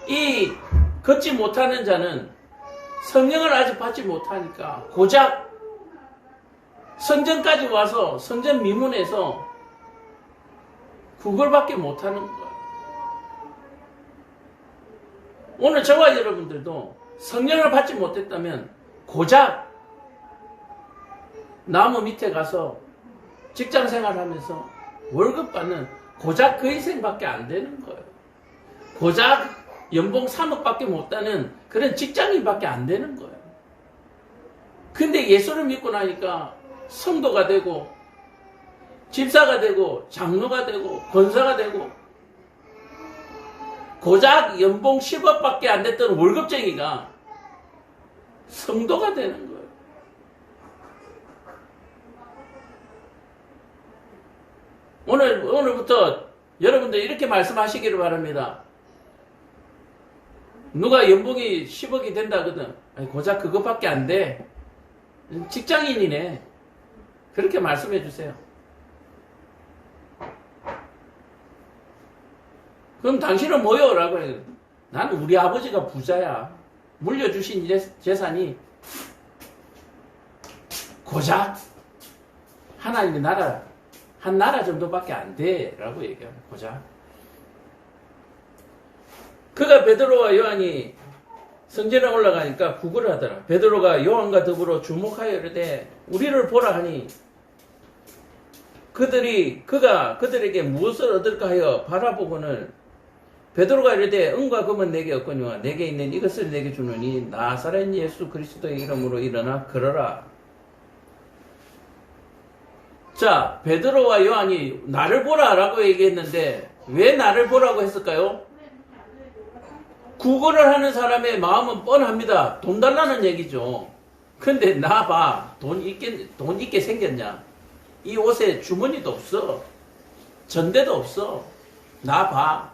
이 걷지 못하는 자는 성령을 아직 받지 못하니까 고작 성전까지 와서 성전 미문에서 구걸밖에 못하는 거예요. 오늘 저와 여러분들도 성령을 받지 못했다면 고작 나무 밑에 가서 직장 생활하면서 월급 받는 고작 그 인생밖에 안 되는 거예요. 고작 연봉 3억밖에 못 따는 그런 직장인밖에 안 되는 거예요. 근데 예수를 믿고 나니까 성도가 되고 집사가 되고 장로가 되고 권사가 되고 고작 연봉 10억밖에 안 됐던 월급쟁이가 성도가 되는 거예요. 오늘부터 여러분들 이렇게 말씀하시기를 바랍니다. 누가 연봉이 10억이 된다거든. 아니, 고작 그것밖에 안 돼. 직장인이네. 그렇게 말씀해 주세요. 그럼 당신은 뭐요? 라고 해요. 나는 우리 아버지가 부자야. 물려주신 재산이 고작 하나님의 나라, 한 나라 정도밖에 안 돼. 라고 얘기합니다. 고작. 그가 베드로와 요한이 성전에 올라가니까 구걸을 하더라. 베드로가 요한과 더불어 주목하여 이르되 우리를 보라 하니 그가 그들에게 무엇을 얻을까 하여 바라보거늘 베드로가 이르되 은과 금은 내게 없거니와 내게 있는 이것을 내게 주노니 나사렛 예수 그리스도의 이름으로 일어나 걸어라. 자, 베드로와 요한이 나를 보라 라고 얘기했는데 왜 나를 보라고 했을까요? 구걸을 하는 사람의 마음은 뻔합니다. 돈 달라는 얘기죠. 근데 나 봐. 돈 있게 생겼냐? 이 옷에 주머니도 없어. 전대도 없어. 나 봐.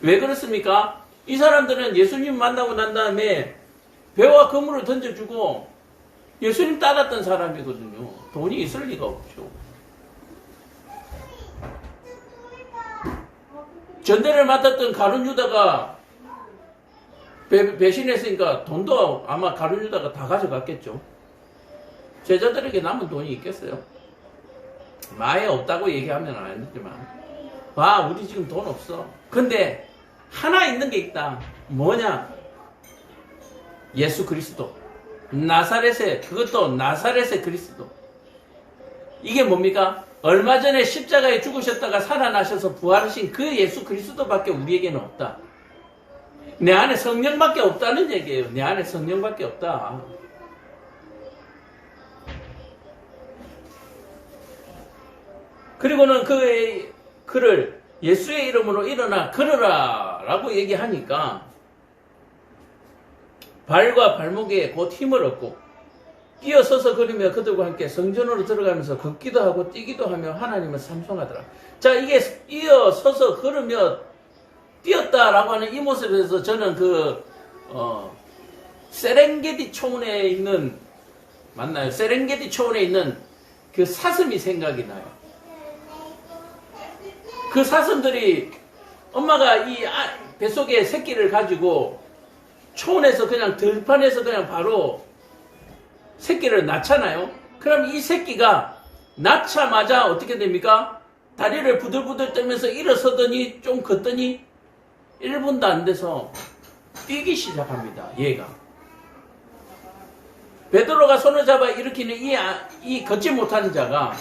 왜 그렇습니까? 이 사람들은 예수님 만나고 난 다음에 배와 그물을 던져주고 예수님 따랐던 사람이거든요. 돈이 있을 리가 없죠. 전대를 맡았던 가룟 유다가 배신했으니까 돈도 아마 가룟 유다가 다 가져갔겠죠. 제자들에게 남은 돈이 있겠어요? 마에 없다고 얘기하면 안 되지만 와, 우리 지금 돈 없어. 근데 하나 있는 게 있다. 뭐냐? 예수 그리스도. 그것도 나사렛의 그리스도. 이게 뭡니까? 얼마 전에 십자가에 죽으셨다가 살아나셔서 부활하신 그 예수 그리스도밖에 우리에게는 없다. 내 안에 성령밖에 없다는 얘기예요. 내 안에 성령밖에 없다. 그리고는 그를 예수의 이름으로 일어나 걸어라 라고 얘기하니까 발과 발목에 곧 힘을 얻고 뛰어서서 걸으며 그들과 함께 성전으로 들어가면서 걷기도 하고 뛰기도 하며 하나님을 찬송하더라. 자, 이게 뛰어서서 걸으며 뛰었다라고 하는 이 모습에서 저는 세렝게티 초원에 있는, 맞나요? 세렝게티 초원에 있는 그 사슴이 생각이 나요. 그 사슴들이 엄마가 이 뱃속에 새끼를 가지고 초원에서 그냥 들판에서 그냥 바로 새끼를 낳잖아요. 그럼 이 새끼가 낳자마자 어떻게 됩니까? 다리를 부들부들 떨면서 일어서더니 좀 걷더니 1분도 안 돼서 뛰기 시작합니다. 얘가. 베드로가 손을 잡아 일으키는 이 걷지 못하는 자가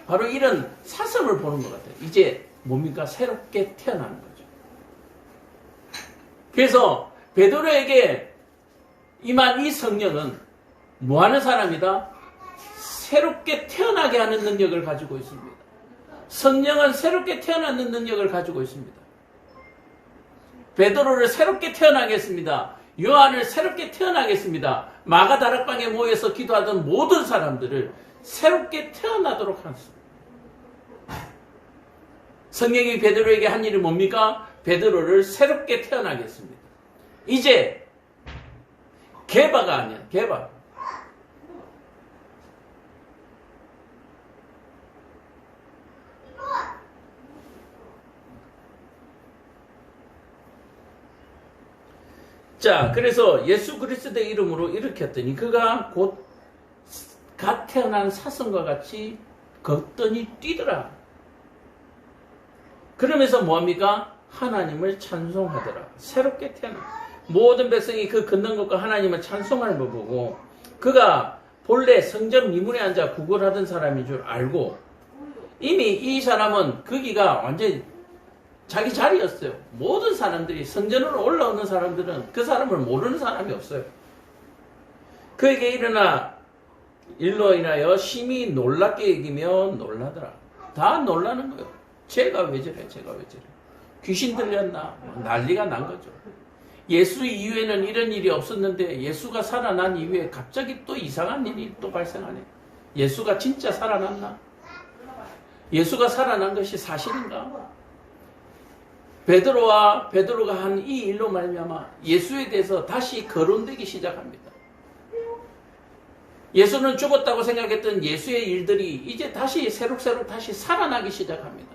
바로 이런 사슴을 보는 것 같아요. 이제 뭡니까? 새롭게 태어나는 거죠. 그래서 베드로에게 임한 이 성령은 뭐 하는 사람이다? 새롭게 태어나게 하는 능력을 가지고 있습니다. 성령은 새롭게 태어나는 능력을 가지고 있습니다. 베드로를 새롭게 태어나게 했습니다. 요한을 새롭게 태어나게 했습니다. 마가 다락방에 모여서 기도하던 모든 사람들을 새롭게 태어나도록 하셨습니다. 성령이 베드로에게 한 일이 뭡니까? 베드로를 새롭게 태어나게 했습니다. 이제 개바가 아니야. 개바. 자, 그래서 예수 그리스도의 이름으로 이렇게 했더니 그가 곧 갓 태어난 사슴과 같이 걷더니 뛰더라. 그러면서 뭐합니까? 하나님을 찬송하더라. 새롭게 태어나 모든 백성이 그 걷는 것과 하나님을 찬송하는 걸 보고 그가 본래 성전 미문에 앉아 구걸하던 사람인 줄 알고 이미 이 사람은 거기가 완전히 자기 자리였어요. 모든 사람들이 성전으로 올라오는 사람들은 그 사람을 모르는 사람이 없어요. 그에게 일로 인하여 심히 놀랍게 여기며 놀라더라. 다 놀라는 거예요. 제가 왜 저래? 귀신 들렸나? 난리가 난 거죠. 예수 이후에는 이런 일이 없었는데 예수가 살아난 이후에 갑자기 또 이상한 일이 또 발생하네. 예수가 진짜 살아났나? 예수가 살아난 것이 사실인가? 베드로가 한 이 일로 말미암아 예수에 대해서 다시 거론되기 시작합니다. 예수는 죽었다고 생각했던 예수의 일들이 이제 다시 새록새록 다시 살아나기 시작합니다.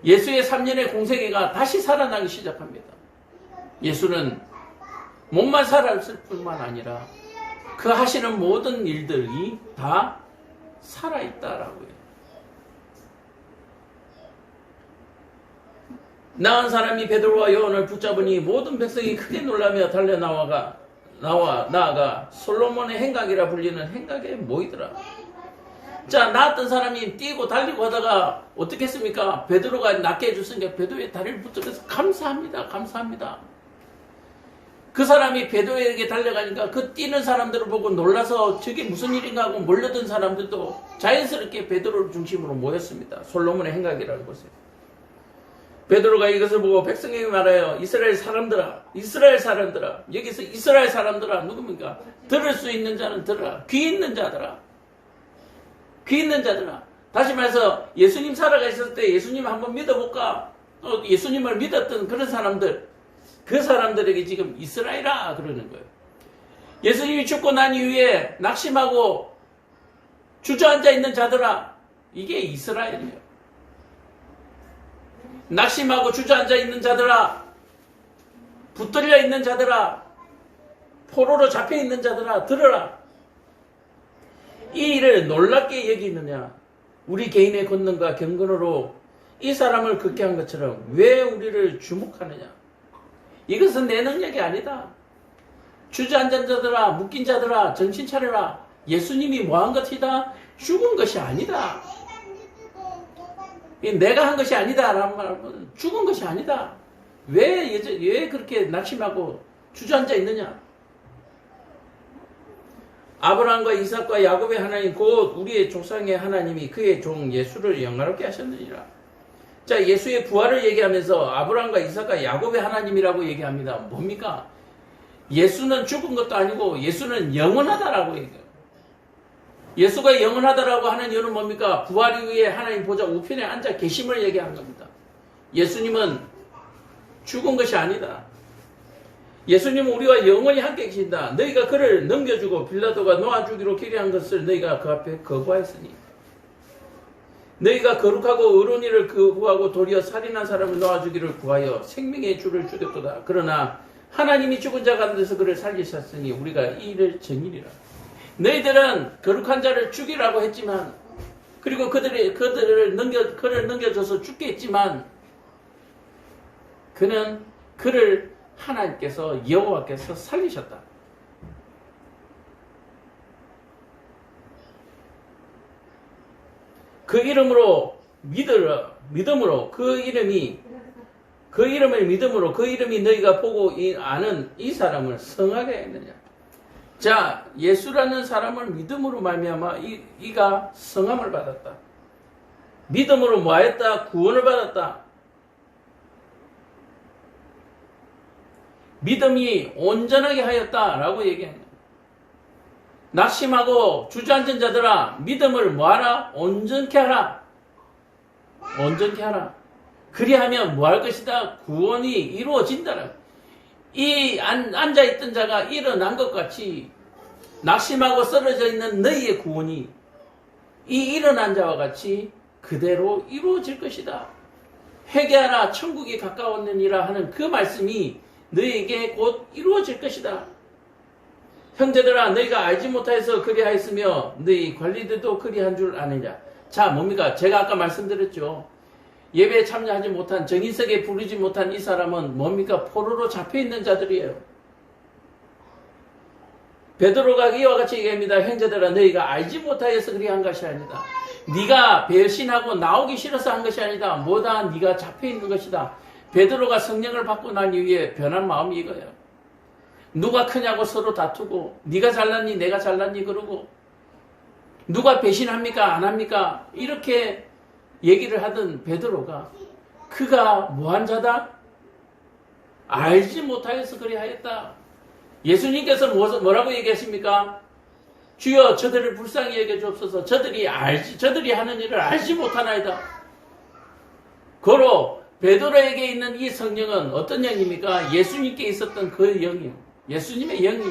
예수의 3년의 공생애가 다시 살아나기 시작합니다. 예수는 몸만 살았을 뿐만 아니라 그 하시는 모든 일들이 다 살아있다라고 해요. 나은 사람이 베드로와 요한을 붙잡으니 모든 백성이 크게 놀라며 달려 나아가 솔로몬의 행각이라 불리는 행각에 모이더라. 자, 나았던 사람이 뛰고 달리고 하다가 어떻게 했습니까? 베드로가 낫게 해줬으니까 베드로의 다리를 붙잡아서 감사합니다. 그 사람이 베드로에게 달려가니까 그 뛰는 사람들을 보고 놀라서 저게 무슨 일인가 하고 몰려든 사람들도 자연스럽게 베드로를 중심으로 모였습니다. 솔로몬의 행각이라는 곳에. 베드로가 이것을 보고 백성에게 말하여 이스라엘 사람들아, 여기서 이스라엘 사람들아 누굽니까? 들을 수 있는 자는 들으라. 귀 있는 자들아. 다시 말해서 예수님 살아가셨을 때 예수님 한번 믿어볼까? 예수님을 믿었던 그런 사람들, 그 사람들에게 지금 이스라엘아 그러는 거예요. 예수님이 죽고 난 이후에 낙심하고 주저앉아 있는 자들아, 이게 이스라엘이에요. 낙심하고 주저앉아 있는 자들아, 붙들려 있는 자들아, 포로로 잡혀 있는 자들아, 들어라. 이 일을 놀랍게 여기느냐? 우리 개인의 권능과 경건으로 이 사람을 걷게 한 것처럼 왜 우리를 주목하느냐? 이것은 내 능력이 아니다. 주저앉은 자들아, 묶인 자들아, 정신 차려라. 예수님이 뭐한 것이다? 죽은 것이 아니다. 내가 한 것이 아니다 라는 말은 죽은 것이 아니다. 왜 그렇게 낙심하고 주저앉아 있느냐? 아브라함과 이삭과 야곱의 하나님 곧 우리의 조상의 하나님이 그의 종 예수를 영화롭게 하셨느니라. 자, 예수의 부활을 얘기하면서 아브라함과 이삭과 야곱의 하나님이라고 얘기합니다. 뭡니까? 예수는 죽은 것도 아니고 예수는 영원하다라고 얘기해요. 예수가 영원하다라고 하는 이유는 뭡니까? 부활 이후에 하나님 보좌 우편에 앉아 계심을 얘기하는 겁니다. 예수님은 죽은 것이 아니다. 예수님은 우리와 영원히 함께 계신다. 너희가 그를 넘겨주고 빌라도가 놓아주기로 결의한 것을 너희가 그 앞에 거부하였으니 너희가 거룩하고 의로운 일을 거부하고 도리어 살인한 사람을 놓아주기를 구하여 생명의 주를 죽였도다. 그러나 하나님이 죽은 자 가운데서 그를 살리셨으니 우리가 이 일을 정의리라. 너희들은 거룩한 자를 죽이라고 했지만, 그리고 그를 넘겨줘서 죽게 했지만, 그를 하나님께서 여호와께서 살리셨다. 그 이름으로 믿음으로 그 이름을 믿음으로 그 이름이 너희가 보고 아는 이 사람을 성하게 했느냐. 자, 예수라는 사람을 믿음으로 말미암아 이가 성함을 받았다. 믿음으로 뭐하였다? 구원을 받았다. 믿음이 온전하게 하였다라고 얘기합니다. 낙심하고 주저앉은 자들아, 믿음을 뭐하라? 온전케 하라. 온전케 하라. 그리하면 뭐할 것이다? 구원이 이루어진다라. 이 앉아있던 자가 일어난 것 같이 낙심하고 쓰러져 있는 너희의 구원이 이 일어난 자와 같이 그대로 이루어질 것이다. 회개하라, 천국이 가까웠느니라 하는 그 말씀이 너희에게 곧 이루어질 것이다. 형제들아, 너희가 알지 못하여서 그리하였으며 너희 관리들도 그리한 줄 아느냐. 자, 뭡니까? 제가 아까 말씀드렸죠. 예배에 참여하지 못한, 정인석에 부르지 못한 이 사람은 뭡니까? 포로로 잡혀있는 자들이에요. 베드로가 이와 같이 얘기합니다. 형제들아, 너희가 알지 못하여서 그리한 것이 아니다. 네가 배신하고 나오기 싫어서 한 것이 아니다. 뭐다? 네가 잡혀있는 것이다. 베드로가 성령을 받고 난 이후에 변한 마음이 이거예요. 누가 크냐고 서로 다투고, 네가 잘났니 내가 잘났니 그러고, 누가 배신합니까 안 합니까 이렇게 얘기를 하던 베드로가, 그가 뭐한 자다? 알지 못하여서 그리하였다. 예수님께서 뭐라고 얘기하십니까? 주여 저들을 불쌍히 여겨주옵소서. 저들이 하는 일을 알지 못하나이다. 고로 베드로에게 있는 이 성령은 어떤 영입니까? 예수님께 있었던 그 영이요. 예수님의 영이.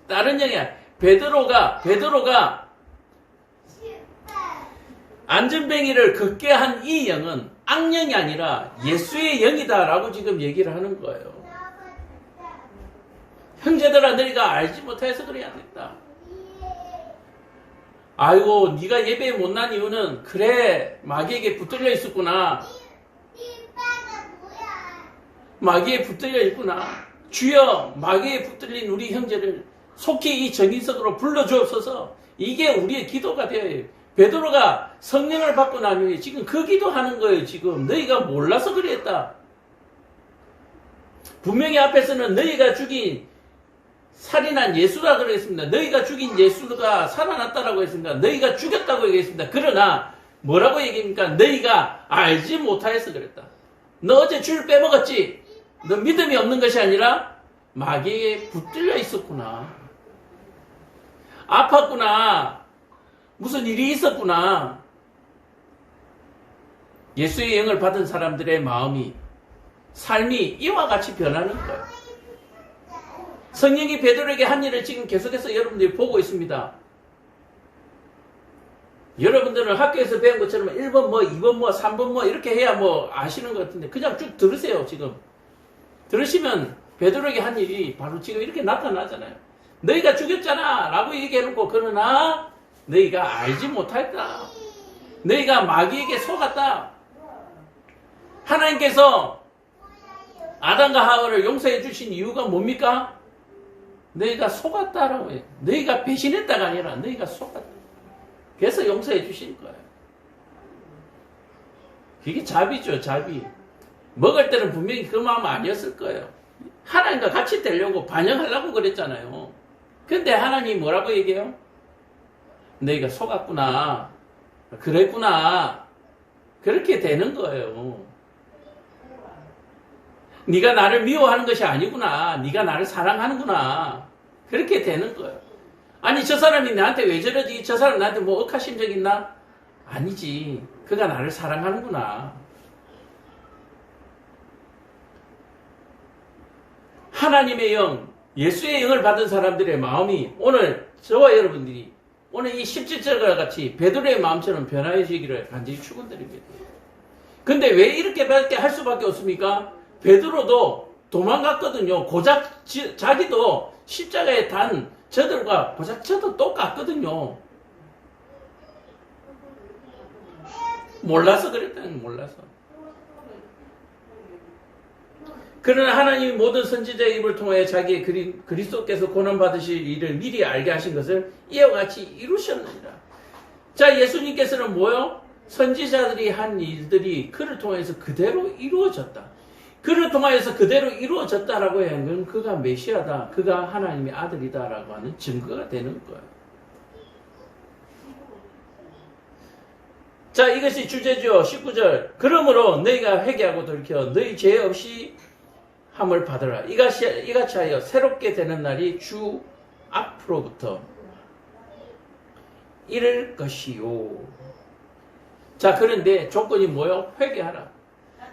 다른 영이 아니야. 베드로가 안전뱅이를 걷게 한 이 영은 악령이 아니라 예수의 영이다라고 지금 얘기를 하는 거예요. 형제들아, 너희가 알지 못해서 그래야 안 된다. 아이고, 네가 예배에 못난 이유는 그래, 마귀에게 붙들려 있었구나. 마귀에 붙들려 있구나. 주여, 마귀에 붙들린 우리 형제를 속히 이 정인석으로 불러주옵소서. 이게 우리의 기도가 되어요. 베드로가 성령을 받고 난 후에 지금 그 기도하는 거예요. 지금 너희가 몰라서 그랬다. 분명히 앞에서는 너희가 죽인 살인한 예수라 그랬습니다. 너희가 죽인 예수가 살아났다라고 했습니다. 너희가 죽였다고 얘기했습니다. 그러나 뭐라고 얘기합니까? 너희가 알지 못하여서 그랬다. 너 어제 줄 빼먹었지? 너 믿음이 없는 것이 아니라 마귀에 붙들려 있었구나. 아팠구나. 무슨 일이 있었구나. 예수의 영을 받은 사람들의 마음이, 삶이 이와 같이 변하는 거예요. 성령이 베드로에게 한 일을 지금 계속해서 여러분들이 보고 있습니다. 여러분들은 학교에서 배운 것처럼 1번 뭐, 2번 뭐, 3번 뭐 이렇게 해야 뭐 아시는 것 같은데 그냥 쭉 들으세요. 지금 들으시면 베드로에게 한 일이 바로 지금 이렇게 나타나잖아요. 너희가 죽였잖아 라고 얘기해놓고, 그러나 너희가 알지 못했다. 너희가 마귀에게 속았다. 하나님께서 아담과 하와를 용서해 주신 이유가 뭡니까? 너희가 속았다라고 해요. 너희가 배신했다가 아니라 너희가 속았다. 그래서 용서해 주신 거예요. 그게 자비죠, 자비. 먹을 때는 분명히 그 마음 아니었을 거예요. 하나님과 같이 되려고 반영하려고 그랬잖아요. 근데 하나님이 뭐라고 얘기해요? 너희가 속았구나. 그랬구나. 그렇게 되는 거예요. 네가 나를 미워하는 것이 아니구나. 네가 나를 사랑하는구나. 그렇게 되는 거예요. 아니, 저 사람이 나한테 왜 저러지? 저 사람 나한테 뭐 억하신 적 있나? 아니지. 그가 나를 사랑하는구나. 하나님의 영, 예수의 영을 받은 사람들의 마음이 오늘 저와 여러분들이 오늘 이 17절과 같이 베드로의 마음처럼 변화해지기를 간절히 축원드립니다. 근데 왜 이렇게밖에 할 수밖에 없습니까? 베드로도 도망갔거든요. 고작 자기도 십자가에 단 저들과 고작 저도 똑같거든요. 몰라서 그랬다는, 몰라서. 그러나 하나님이 모든 선지자의 입을 통하여 자기의 그리스도께서 고난받으실 일을 미리 알게 하신 것을 이와 같이 이루셨느니라. 자, 예수님께서는 뭐요? 선지자들이 한 일들이 그를 통해서 그대로 이루어졌다. 그를 통하여서 그대로 이루어졌다라고 하는 건 그가 메시아다, 그가 하나님의 아들이다라고 하는 증거가 되는 거예요. 자, 이것이 주제죠. 19절. 그러므로 너희가 회개하고 돌이켜 너희 죄 없이 함을 받으라. 이같이 하여 새롭게 되는 날이 주 앞으로부터 이를 것이요. 자, 그런데 조건이 뭐요? 회개하라.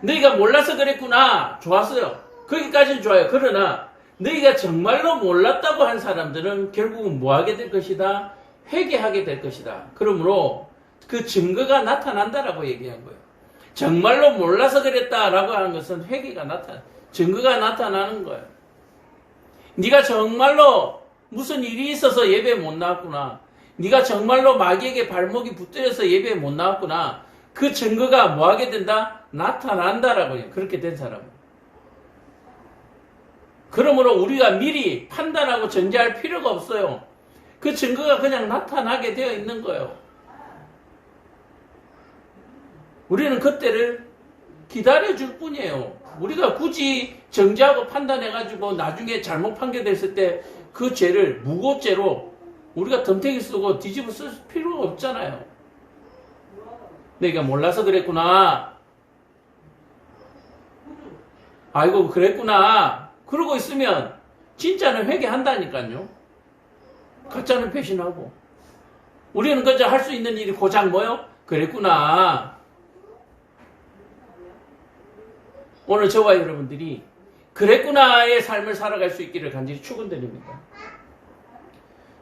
너희가 몰라서 그랬구나. 좋았어요. 거기까지는 좋아요. 그러나 너희가 정말로 몰랐다고 한 사람들은 결국은 뭐 하게 될 것이다? 회개하게 될 것이다. 그러므로 그 증거가 나타난다라고 얘기한 거예요. 정말로 몰라서 그랬다라고 하는 것은 증거가 나타나는 거예요. 네가 정말로 무슨 일이 있어서 예배에 못 나왔구나. 네가 정말로 마귀에게 발목이 붙들려서 예배에 못 나왔구나. 그 증거가 뭐하게 된다? 나타난다라고요. 그렇게 된 사람은. 그러므로 우리가 미리 판단하고 정죄할 필요가 없어요. 그 증거가 그냥 나타나게 되어 있는 거예요. 우리는 그때를 기다려줄 뿐이에요. 우리가 굳이 정죄하고 판단해가지고 나중에 잘못 판결됐을 때 그 죄를 무고죄로 우리가 덤태기 쓰고 뒤집어 쓸 필요가 없잖아요. 내가 몰라서 그랬구나. 아이고 그랬구나. 그러고 있으면 진짜는 회개한다니까요. 가짜는 배신하고. 우리는 그저 할 수 있는 일이 고작 뭐요? 그랬구나. 오늘 저와 여러분들이 그랬구나의 삶을 살아갈 수 있기를 간절히 축원드립니다.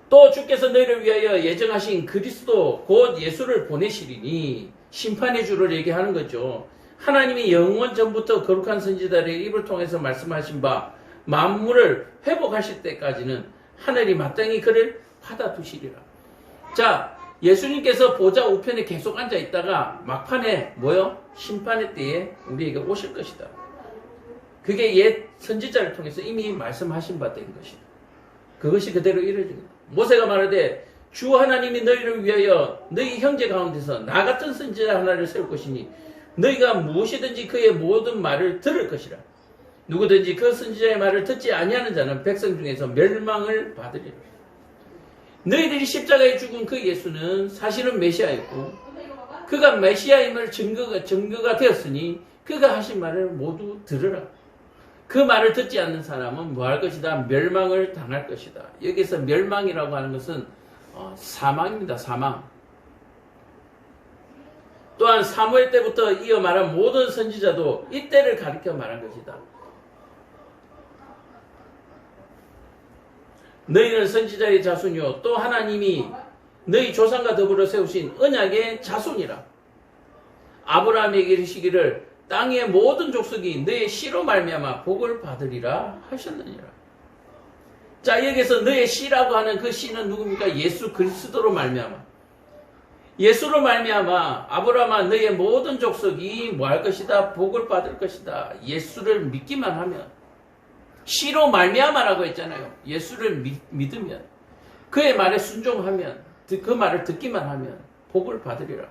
또 주께서 너희를 위하여 예정하신 그리스도 곧 예수를 보내시리니 심판의 주를 얘기하는 거죠. 하나님이 영원 전부터 거룩한 선지자들의 입을 통해서 말씀하신 바 만물을 회복하실 때까지는 하늘이 마땅히 그를 받아두시리라. 자, 예수님께서 보좌 우편에 계속 앉아 있다가 막판에 뭐요? 심판의 때에 우리에게 오실 것이다. 그게 옛 선지자를 통해서 이미 말씀하신 바 된 것이다. 그것이 그대로 이루어집니다. 모세가 말하되 주 하나님이 너희를 위하여 너희 형제 가운데서 나 같은 선지자 하나를 세울 것이니 너희가 무엇이든지 그의 모든 말을 들을 것이라. 누구든지 그 선지자의 말을 듣지 아니하는 자는 백성 중에서 멸망을 받으리라. 너희들이 십자가에 죽은 그 예수는 사실은 메시아였고 그가 메시아임을 증거가 되었으니 그가 하신 말을 모두 들으라. 그 말을 듣지 않는 사람은 뭐 할 것이다? 멸망을 당할 것이다. 여기서 멸망이라고 하는 것은 사망입니다. 사망. 또한 사무엘 때부터 이어 말한 모든 선지자도 이때를 가리켜 말한 것이다. 너희는 선지자의 자손이요 또 하나님이 너희 조상과 더불어 세우신 언약의 자손이라. 아브라함에게 이르시기를 땅의 모든 족속이 너의 씨로 말미암아 복을 받으리라 하셨느니라. 자, 여기서 너의 씨라고 하는 그 씨는 누굽니까? 예수 그리스도로 말미암아. 예수로 말미암아 아브라함아 너의 모든 족속이 뭐 할 것이다? 복을 받을 것이다. 예수를 믿기만 하면. 씨로 말미암아라고 했잖아요. 예수를 믿으면, 그의 말에 순종하면, 그 말을 듣기만 하면 복을 받으리라.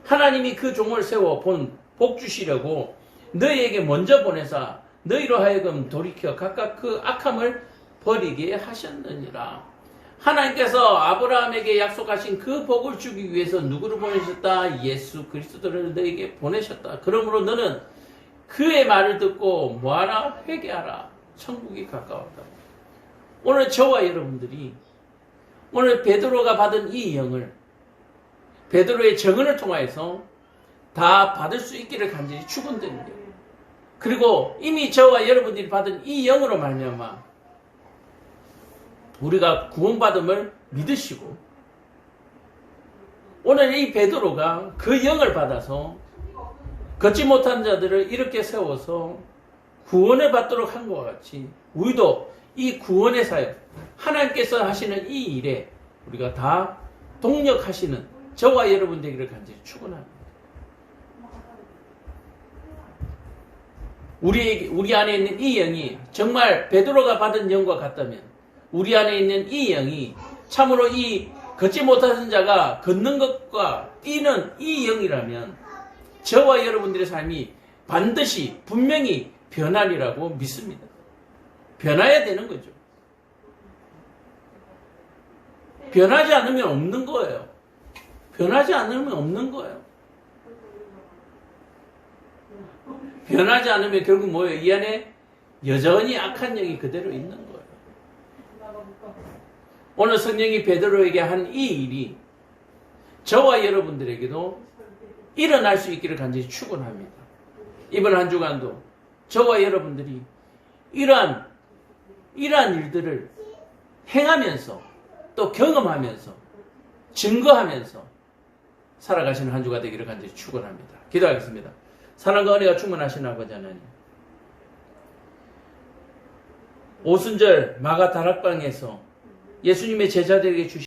하나님이 그 종을 세워 복 주시려고 너희에게 먼저 보내사 너희로 하여금 돌이켜 각각 그 악함을 버리게 하셨느니라. 하나님께서 아브라함에게 약속하신 그 복을 주기 위해서 누구를 보내셨다? 예수 그리스도를 너희에게 보내셨다. 그러므로 너는 그의 말을 듣고 뭐하라? 회개하라. 천국이 가까웠다. 오늘 저와 여러분들이 오늘 베드로가 받은 이 영을 베드로의 증언을 통하여서 다 받을 수 있기를 간절히 축원드립니다. 그리고 이미 저와 여러분들이 받은 이 영으로 말미암아 우리가 구원받음을 믿으시고 오늘 이 베드로가 그 영을 받아서 걷지 못한 자들을 이렇게 세워서 구원을 받도록 한 것과 같이 우리도 이 구원의 사역, 하나님께서 하시는 이 일에 우리가 다 동력하시는 저와 여러분 되기를 간절히 축원합니다. 우리 안에 있는 이 영이 정말 베드로가 받은 영과 같다면 우리 안에 있는 이 영이 참으로 이 걷지 못하는 자가 걷는 것과 뛰는 이 영이라면 저와 여러분들의 삶이 반드시 분명히 변하리라고 믿습니다. 변해야 되는 거죠. 변하지 않으면 없는 거예요. 변하지 않으면 없는 거예요. 변하지 않으면 결국 뭐예요? 이 안에 여전히 악한 영이 그대로 있는 거예요. 오늘 성령이 베드로에게 한 이 일이 저와 여러분들에게도 일어날 수 있기를 간절히 축원합니다. 이번 한 주간도 저와 여러분들이 이러한 일들을 행하면서 또 경험하면서 증거하면서 살아가시는 한 주가 되기를 간절히 축원합니다. 기도하겠습니다. 사랑과 은혜가 충만하신 아버지 하나님, 오순절 마가 다락방에서 예수님의 제자들에게 주신